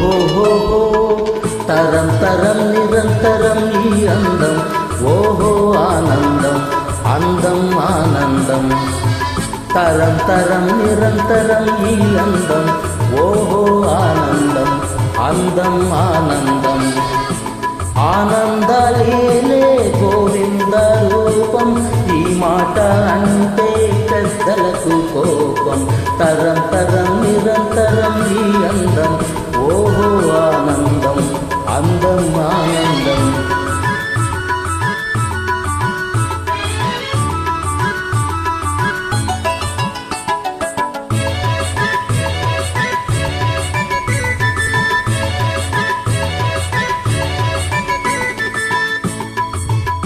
ఓహో తరం తరం నిరంతరం ఈ అందం, ఓహో ఆనందం అందం ఆనందం. తరం తరం నిరంతరం ఈ అందం, ఓహో ఆనందం అందం ఆనందం. ఆనందలీలే గోవింద రూపం, ఈ మాట అంటే పెద్దలకు కోపం. తరం తరం నిరంతరం ఈ అందం, ఓహో ఆనందం అందం ఆనందం.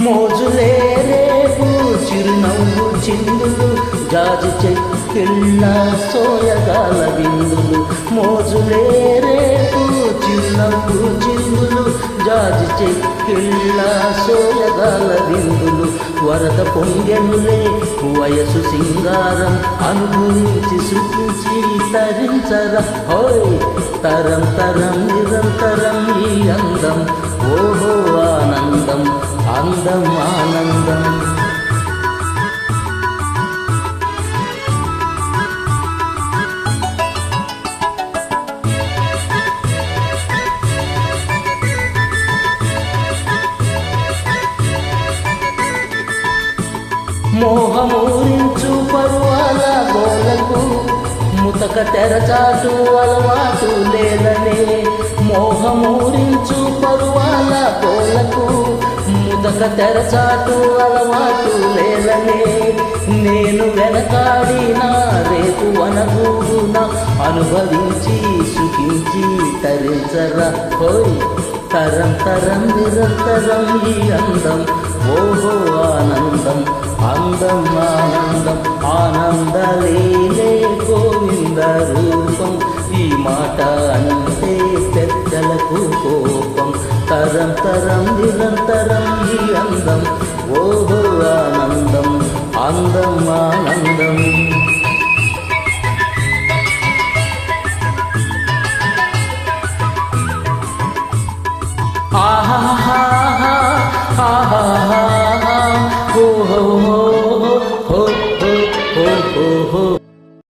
మోజులే రేపు చిరునవ్వు చిందులు, జాజి చెక్కిళ్ళ సోయగాల బిందులు. మోజులే రేపు చిరునవ్వు చిందులు, జాజి చెక్కిళ్ళ సోయగాల బిందులు. వరద పొంగెనులే వయసు సింగారం, అనుభవించి సుఖించి తరించరా హోయ్. తరం తరం నిరంతరం ఈ అందం, ఓహో ఆనందం అందం ఆనందం. మోహమూరించు పరువాల గోలకు, ముతక తెరచాటు అలవాటు లేదనే. మోహమూరించు పరువాల గోలకు, ముతక తెరచాటు అలవాటు లేదనే. నేను వెనకాడినా రేపు వనగూడున, అనుభవించి సుఖించి తరించరా హోయ్. తరం తరం నిరంతరం ఈ అందం, ఓహో ఆనందం అందం ఆనందం. ఆనందలీలే గోవింద రూపం, ఈ మాట అంటే పెద్దలకు కోపం. తరం తరం నిరంతరం